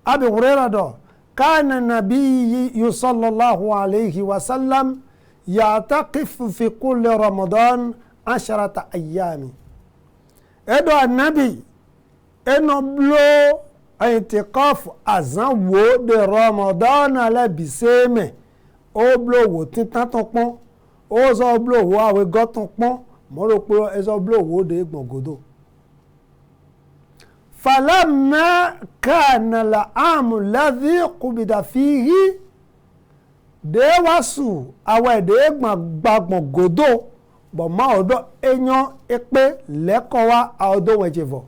Abi Huraira dɔ kana nabiyyi sallallahu alayhi wa sallam يعتكف في كل رمضان 10 أيام edo anabi eno blo اعتكاف azan wo de Ramadan ala biseme o blo wo titan ton pon o zo blo wo awe go ton pon mo ro pe ezo blo wo de gbongodo falamma kana al-aam alladhi qubida fihi de wasu awa de gbagbon godo bo ma odo eyan epe lekowa odo wejevo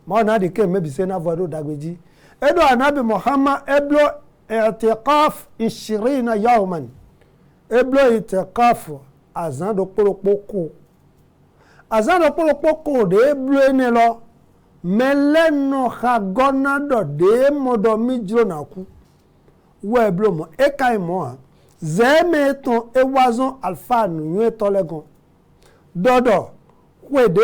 ma na de ke mebi se na vodo dagbeji edo anabi Muhammad eblo i'tiqaf 20 yawman eblo i'tiqaf azan do poropoko de eblo ene lo meleno khagona do de modo mijro na ku we blo mo e kai mo zeme ton e wazon alfa nu yen to legon dodo kwede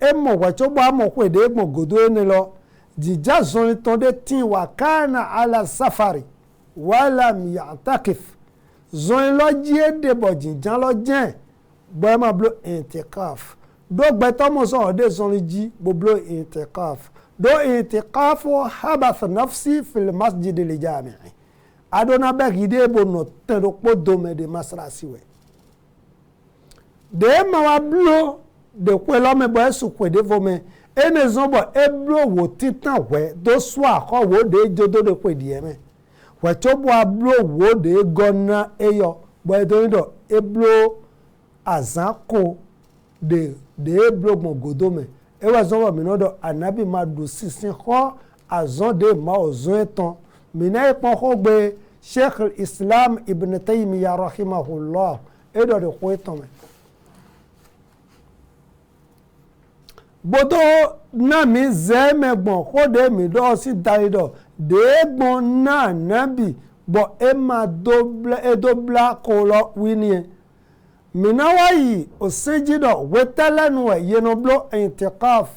e mo wa cho gba mo kwede gbon godo eni lo jija zon ton de tin wa kana ala safari wala ya'takif zon lo je de bo jijan lo jen bo ma blo intikaf do gbetomo so de zonji boblo itikaf do itikaf habath nafsi fil masjid al jami' adona bagide bono tendo podome de masrasi we de mawablo de kwelo me bo esu kwede vome ene zombo eblo wo titan we do swa ko wo de jodo de kwedi eme we chobo ablo wo de gonna eyo bo do eblo azako de eblo mo godome e wa zombo mi no do anabi madu sisin ko azon de ma ozon etan mi na ipon ko gbe Sheikh al-Islam Ibn Taymiyyah rahimahullah e do de ko etan me bodo na mi zemegbon kode mi do si daido de egbon na nabi bo e ma dobla ko lo wini mi na wayi o sejido wetelanu e yenoblo intiqaf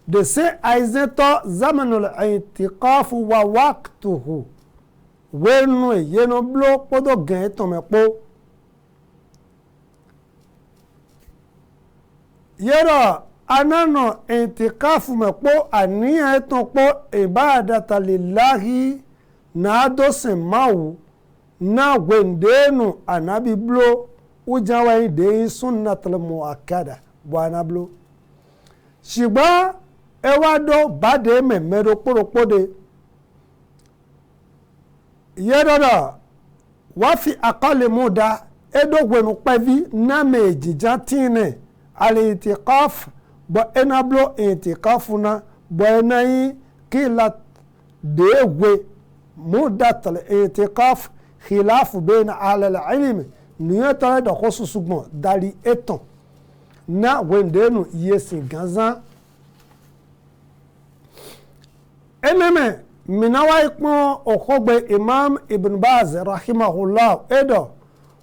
de se aizeto zamanul intiqaf wa waqtuhu wenu e yenoblo podo gen to me po yero anano intikafu mepo aniya eton po ibadata lillahi na dosin mawu na gwendenu anabi blo ujawa ide sunnatul muakkada bwana blo shiba ewado bade memero poropode yero da wafi aqali muda edo gwenu pevi na meji jatine al-intiqaf bo enablo intiqafuna bo enayi kila dewe mudat al-intiqaf khilaf bayna ahli al-ilm niyata da khususugmo dali eton na wendenu yesi ganza eneme minawa ikmo okogbe imam ibn Baz rahimahullah edo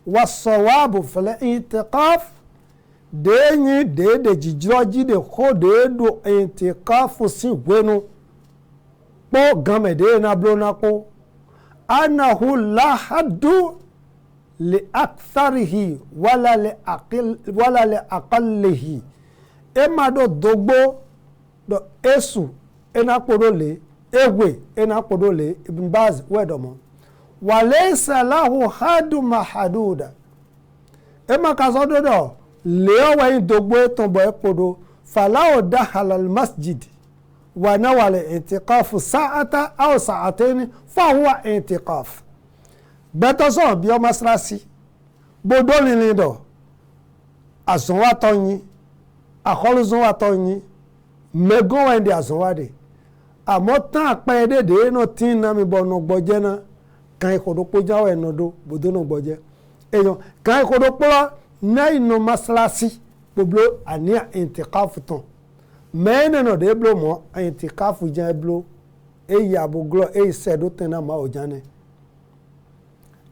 was-sawab fil intiqaf denyi de jijiroji de ko de do intikafu si gwenu po game de na blo na ko anahu la haddu li aktharihi wala li aqallihi e ma do dogbo do esu ena podole egwe ena podole Ibn Baz wedomo walaysa lahu hadu mahaduda e ma kazodo do leo wa indogbo tombo epodo falao dakhala almasjid wa nawala intiqaf sa'ata aw sa'atayn fa huwa intiqaf beto so bi o masrasi bodo lilindo azon wa tonyin akholuzun wa tonyin megon wa ndi azon wa de amo tan ape dede no tin na mi bono gboje na kan ikodo pojawo enodo bodo no gboje eyan kan ikodo poro na ino maslasi boblo ania intiqaf ton mene no de blo mo intiqaf jan blo e ya boglo e sedo tena ma ojane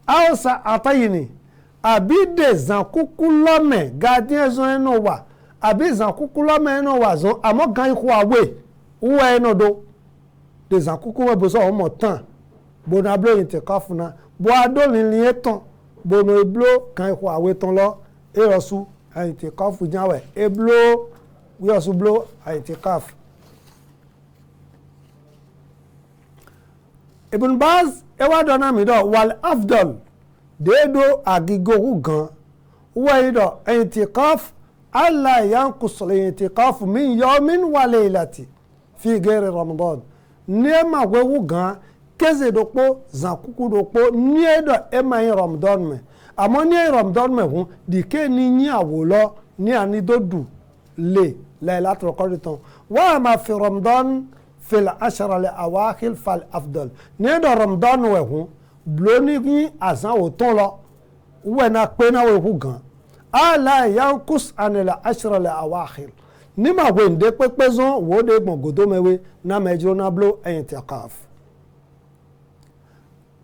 awsa atayini abide zan kukulome gardien zon eno wa abi zan kukulome eno wa zon amo gan iku awe uwa eno do de zan kukulome bo so omo tan bona blo intiqaf na bo adolin li eton bono blo kan iku awe ton lo erosu intiqaf janwe eblo wiosu blo intiqaf Ibn Baz ewa dona mi do wal afdal dedo agigogu gan wa do intiqaf alla yanqus al intiqaf min yawmin wa laylati fi ghairi ramadan nema wewu gan keze dopo zankuku dopo niedo ema in ramadan me àmọ́ ní Ramadan mehun dike ni yin awolo ni ani dodu le laylatul qadr ton wa ma fi Ramadan fil ashra al awakhir fal afdal ní do Ramadan wehun bloni yin azan o ton lo we na pe na we hu gan ala yanqus an al ashra al awakhir ni ma wende pepezon wo de gbogodo mewe na mejo na blo intiqaf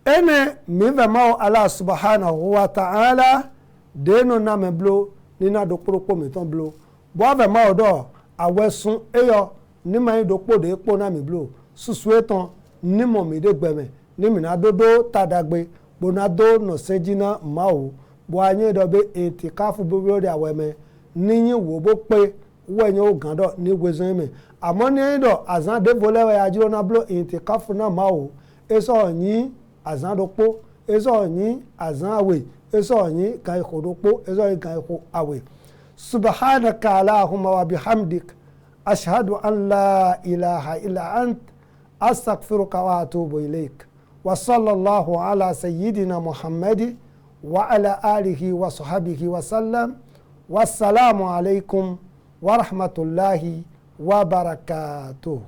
ene mive mao Allah subhanahu wa ta'ala deno na me blo ni na do poropo mi ton blo bo ave mao do awesun eyo ni ma do po de po na mi blo susu eton ni mo mi de gbeme ni mi na dodo tadagbe bo na do no sejina mao bo anye do be intikafu bo de aweme níyìn wò bó pé wẹ́yìn ó gàn dọ̀ ní gbèsè mi àmọ́ ní ẹ̀yìn dọ̀ àzán débòlẹ́wẹ̀ ajírò náà blo ìtìkáfù náà máa wò èso ọ̀yìn àzán dọ́pọ̀ èso ọ̀yìn àzán àwẹ̀ èso ọ̀yìn kan ìkó dọ́pọ̀ èso ọ̀yìn kan ìkó àwẹ̀ subhanaka allahumma wa bihamdik ashhadu an la ilaha illa ant astaghfiruka wa atubu ilayk wa sallallahu ala sayyidina muhammadi wa ala alihi wa sahbihi wa sallam wassalamu alaikum wa rahmatullahi wa barakatuh.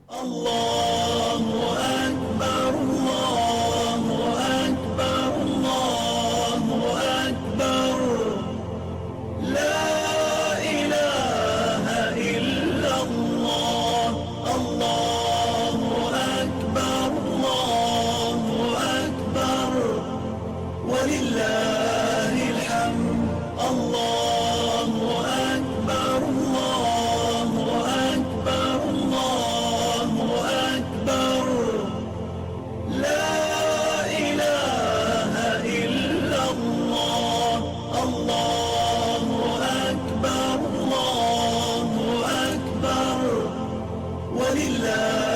Allahu akbar, Allahu akbar, Allahu akbar. La ilaha illa Allah. Allahu akbar, Allahu akbar. Walillahil hamd. Allahu akbar, Allahu akbar, Allahu akbar. La ilaha illa Allah. Allahu akbar, Allahu akbar. Walillah